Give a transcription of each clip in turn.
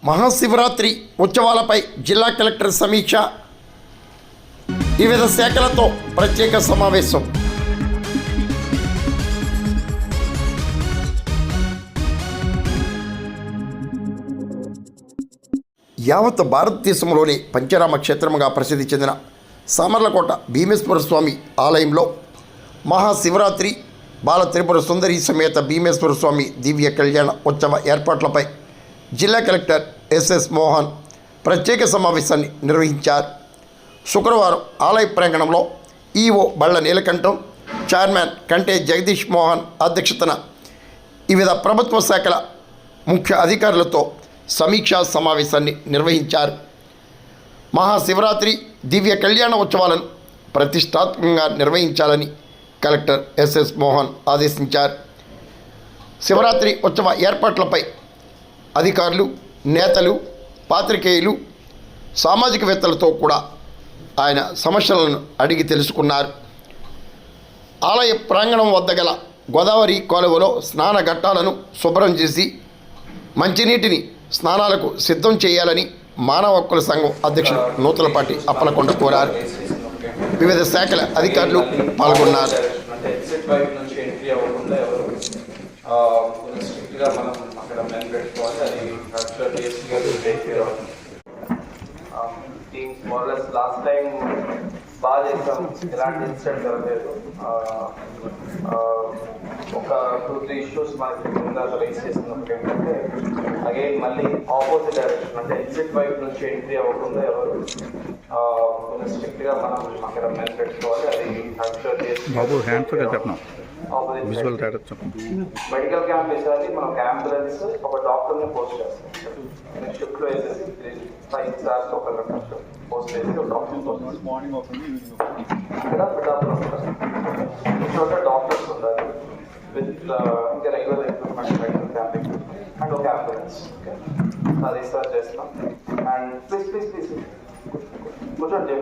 మహాశివరాత్రి ఉత్సవాలపై జిల్లా కలెక్టర్ సమీక్ష, వివిధ శాఖలతో ప్రత్యేక సమావేశం. యావత్ భారతదేశంలోని పంచరామ క్షేత్రముగా ప్రసిద్ధి చెందిన సామర్లకోట భీమేశ్వర స్వామి ఆలయంలో మహాశివరాత్రి బాల త్రిపుర సుందరి సమేత భీమేశ్వర స్వామి దివ్య కళ్యాణ ఉత్సవ ఏర్పాట్లపై జిల్లా కలెక్టర్ ఎస్ఎస్ మోహన్ ప్రత్యేక సమావేశాన్ని నిర్వహించారు. శుక్రవారం ఆలయ ప్రాంగణంలో ఈఓ బళ్ళ నీలకంఠం, చైర్మన్ కంటే జగదీష్ మోహన్ అధ్యక్షతన వివిధ ప్రభుత్వ శాఖల ముఖ్య అధికారులతో సమీక్షా సమావేశాన్ని నిర్వహించారు. మహాశివరాత్రి దివ్య కళ్యాణ ఉత్సవాలను ప్రతిష్టాత్మకంగా నిర్వహించాలని కలెక్టర్ ఎస్ఎస్ మోహన్ ఆదేశించారు. శివరాత్రి ఉత్సవ ఏర్పాట్లపై అధికారులు, నేతలు, పాత్రికేయులు, సామాజికవేత్తలతో కూడా ఆయన సమస్యలను అడిగి తెలుసుకున్నారు. ఆలయ ప్రాంగణం వద్ద గల గోదావరి కాలువలో స్నాన ఘట్టాలను శుభ్రం చేసి మంచినీటిని స్నానాలకు సిద్ధం చేయాలని మానవ హక్కుల సంఘం అధ్యక్షుడు నూతలపాటి అప్పలకొండ కోరారు. వివిధ శాఖల అధికారులు పాల్గొన్నారు. లాస్ట్ టైం బాగా చేసాం, ఎలాంటి ఇన్సిడెంట్ జరగలేదు. ఒక 2-3 ఇష్యూస్ మనకి ముందు రైజ్ చేసినప్పుడు ఏంటంటే అగైన్ మళ్ళీ ఆపోజిట్ డైరెక్షన్, అంటే ఎగ్జిట్ వైపు నుంచి ఎంట్రీ అవ్వకుండా ఎవరు స్ట్రిక్ట్ గా మనం అక్కడ మెన్ పెట్టుకోవాలి. అది మెడికల్ క్యాంప్ వేసేది, మనకు అంబులెన్స్, ఒక డాక్టర్ ని పోస్ట్ చేస్తాం. షిఫ్ట్ లో వేసేసి 5 hours ఒక పోస్ట్ చేసి ఒక డాక్టర్ ఇక్కడ డాక్టర్స్ ఉండాలి విత్ ఇంకా regular equipment, medical camp equipment and ఒక అంబులెన్స్. అది స్టార్ట్ చేస్తాం. అండ్ ప్లీజ్ కూర్చోండి.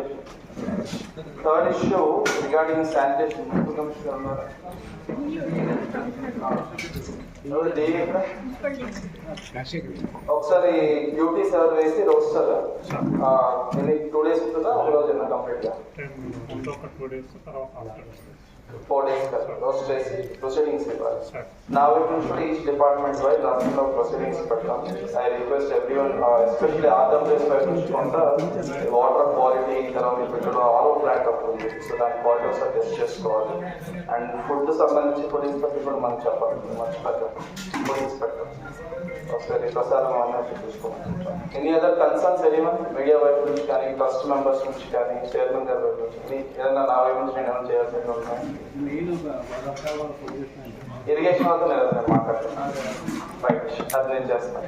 Third issue regarding sanitation. ఒకసారి డ్యూటీ సార్ వేసి రోస్టర్ 2 days ఉంటుందా, ఒక రోజు కంప్లీట్ గా 4 days రోస్ట్ చేసి ప్రొసీడింగ్స్ ఇవ్వాలి. నా వైపు నుంచి కూడా ఈచ్ డిపార్ట్మెంట్ వైజ్ రాష్ట్రంలో ప్రొసీడింగ్స్ పెడతాం. I request everyone, especially RWS వైపు నుంచి కొంత వాటర్ క్వాలిటీ తర్వాత ఇక్కడ ఆరో ప్లాంట్ అవుతుంది, సో దాని క్వాలిటీ ఒకసారి టెస్ట్ చేసుకోవాలి. అండ్ ఫుడ్ సంబంధించి ఫుడ్ ఇన్స్పెక్టర్ కూడా మనకు చెప్పాలి, ఫుడ్ ఇన్స్పెక్టర్ ఒకసారి ప్రసాదం అన్నట్టు చూసుకోవాలి. Any other concerns anyone media వైపు నుంచి కానీ, ట్రస్ట్ మెంబర్స్ నుంచి కానీ, చైర్మన్ గారి వైపు నుంచి ఏదైనా నా వైపు నుంచి నేను ఏమైనా చేయాల్సి ఉన్నాయి? ఇరిగేషన్ వద్ద నేను మాట్లాడుతున్నాను. రైట్, అది నేను చేస్తాను.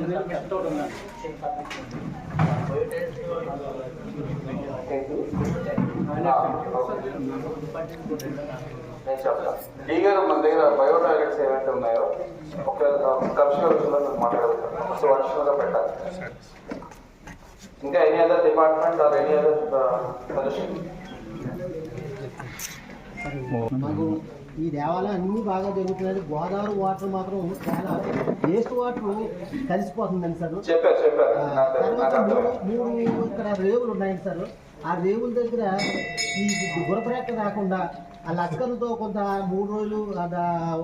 నేను చెప్తాను. డీ గారు మన దగ్గర బయో టాయిలెట్స్ ఏవైతే ఉన్నాయో ఒక కమిషనర్ మాట్లాడతాను, సో అడిషనల్గా పెట్టాలి. ఇంకా any other department or any other suggestion? మాకు ఈ దేవాలయం అన్నీ బాగా జరుగుతున్నాయి. గోదావరి వాటర్ మాత్రం చాలా వేస్ట్ వాటర్ కలిసిపోతుందండి సార్. చెప్పారు. 3 ఇక్కడ రేవులు ఉన్నాయండి సార్. ఆ రేవుల దగ్గర ఈ గురపరేఖ రాకుండా ఆ లస్కర్లతో కొంత 3 రోజులు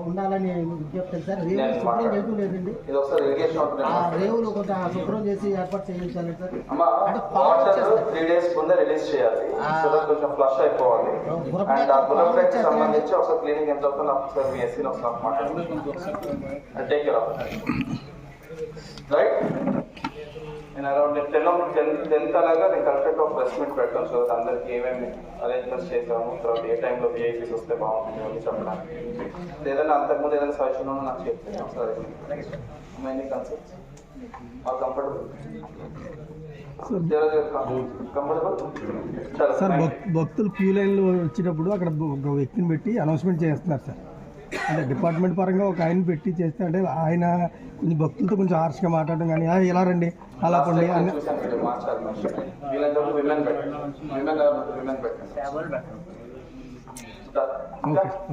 ఉండాలని విజ్ఞప్తి సార్. రేవులు శుభ్రం చేయడం లేదండి. ఆ రేవులు కొంత శుభ్రం చేసి ఏర్పాటు చేయించాలి సార్. అంటే 3 days ముందే రిలీజ్ చేయాలి, కొంచెం ఫ్లష్ అయిపోవాలి. అండ్ ఆ గురపరేఖ సంబంధించి ఒక క్లీనింగ్ ఎంత అవుతుందో ఒకసారి మీ ఎస్సీని ఒకసారి మాట్లాడుతుంది. Take care of right. నేను అరౌండ్ 10th అలాగా నేను కలెక్టరేట్ ఒక ప్రెస్ మీట్ పెడతాను. సో అందరికి ఏమేమి అరేంజ్మెంట్స్ చేసాము, తర్వాత ఏ టైంలో విఐపీస్ వస్తే బాగుంటుంది అని చెప్పడానికి. ఏదైనా అంతకుముందు ఏదైనా సజెషన్ ఉన్నా నాకు చెప్తే ఒకసారి. Any concerns are comfortable? Sir, భక్తులు క్యూ లైన్లో వచ్చినప్పుడు అక్కడ ఒక వ్యక్తిని పెట్టి అనౌన్స్మెంట్ చేస్తున్నారు సార్. అంటే డిపార్ట్మెంట్ పరంగా ఒక ఆయన పెట్టి చేస్తే, అంటే ఆయన కొంచెం భక్తులతో కొంచెం హార్ష్గా మాట్లాడడం కానీ, ఇలా రండి అలా పండి అని.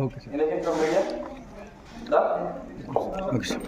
Okay sir. Okay sir.